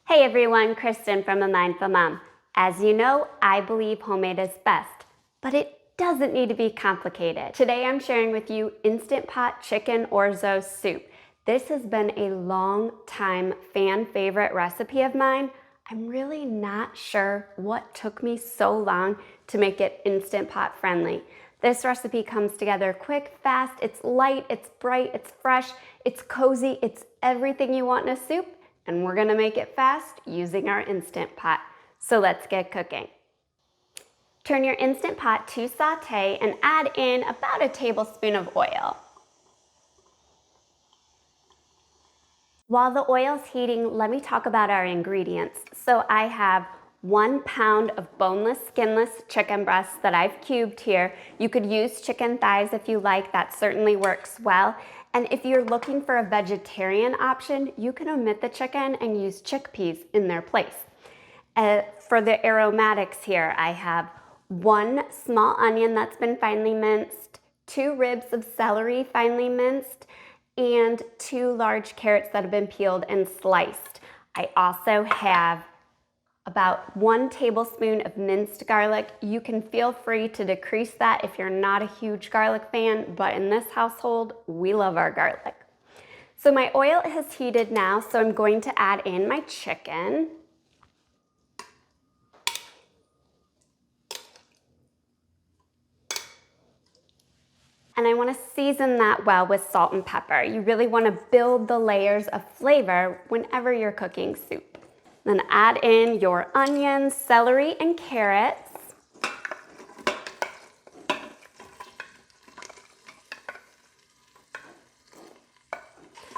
Hey everyone, Kristen from A Mindful Mom. As you know, I believe homemade is best, but it doesn't need to be complicated. Today I'm sharing with you Instant Pot Chicken Orzo Soup. This has been a long time fan favorite recipe of mine. I'm really not sure what took me so long to make it Instant Pot friendly. This recipe comes together quick, fast, it's light, it's bright, it's fresh, it's cozy, it's everything you want in a soup. And we're gonna make it fast using our Instant Pot. So let's get cooking. Turn your Instant Pot to saute and add in about a tablespoon of oil. While the oil's heating, let me talk about our ingredients. So I have 1 pound of boneless, skinless chicken breasts that I've cubed here. You could use chicken thighs if you like, that certainly works well. And if you're looking for a vegetarian option, you can omit the chicken and use chickpeas in their place. For the aromatics here, I have 1 small onion that's been finely minced, 2 ribs of celery finely minced, and 2 large carrots that have been peeled and sliced. I also have about 1 tablespoon of minced garlic. You can feel free to decrease that if you're not a huge garlic fan, but in this household, we love our garlic. So my oil has heated now, so I'm going to add in my chicken. And I want to season that well with salt and pepper. You really want to build the layers of flavor whenever you're cooking soup. Then add in your onions, celery, and carrots.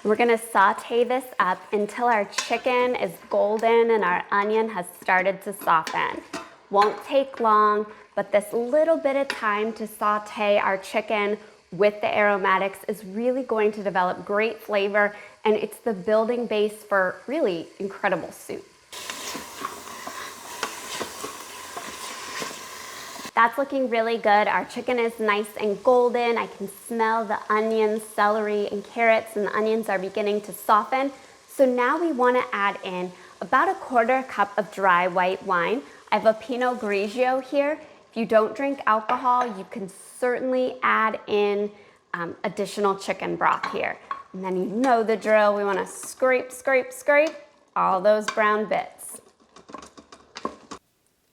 We're gonna saute this up until our chicken is golden and our onion has started to soften. Won't take long, but this little bit of time to saute our chicken with the aromatics is really going to develop great flavor, and it's the building base for really incredible soup. That's looking really good. Our chicken is nice and golden. I can smell the onions, celery, and carrots, and the onions are beginning to soften. So now we want to add in about 1/4 cup of dry white wine. I have a Pinot Grigio here. If you don't drink alcohol, you can certainly add in additional chicken broth here. And then you know the drill. We want to scrape, scrape, scrape all those brown bits.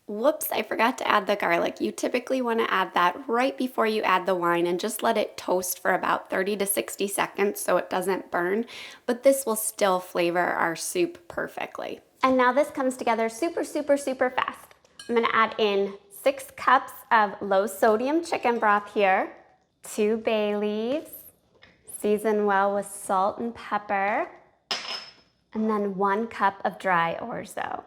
Whoops, I forgot to add the garlic. You typically want to add that right before you add the wine and just let it toast for about 30 to 60 seconds so it doesn't burn, but this will still flavor our soup perfectly. And now this comes together super, super, super fast. I'm gonna add in 6 cups of low sodium chicken broth here, 2 bay leaves, season well with salt and pepper, and then 1 cup of dry orzo.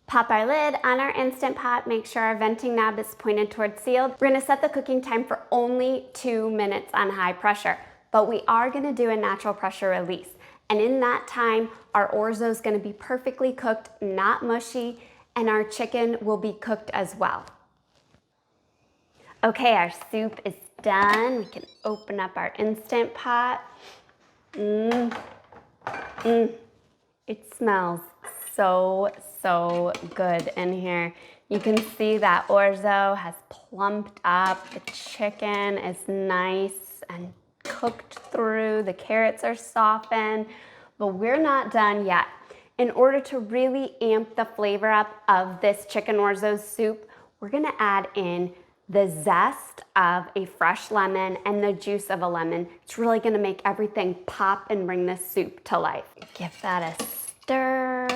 Pop our lid on our Instant Pot, make sure our venting knob is pointed towards sealed. We're gonna set the cooking time for only 2 minutes on high pressure, but we are gonna do a natural pressure release. And in that time, our orzo is gonna be perfectly cooked, not mushy, and our chicken will be cooked as well. Okay, our soup is done. We can open up our Instant Pot. It smells so good in here. You can see that orzo has plumped up. The chicken is nice and cooked through. The carrots are softened, but we're not done yet. In order to really amp the flavor up of this chicken orzo soup, we're gonna add in the zest of a fresh lemon and the juice of a lemon. It's really gonna make everything pop and bring this soup to life. Give that a stir.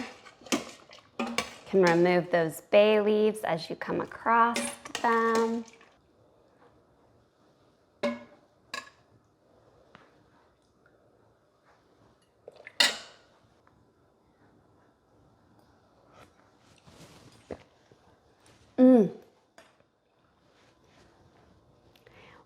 You can remove those bay leaves as you come across them.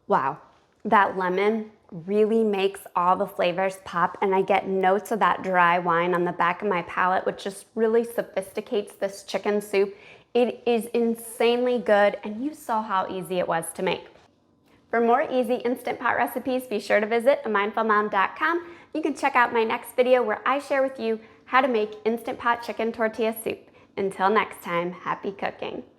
Wow, that lemon really makes all the flavors pop, and I get notes of that dry wine on the back of my palate, which just really sophisticates this chicken soup It is insanely good, and you saw how easy it was to make. For more easy Instant Pot recipes, be sure to visit amindfulmom.com. You can check out my next video where I share with you how to make Instant Pot chicken tortilla soup. Until next time, happy cooking.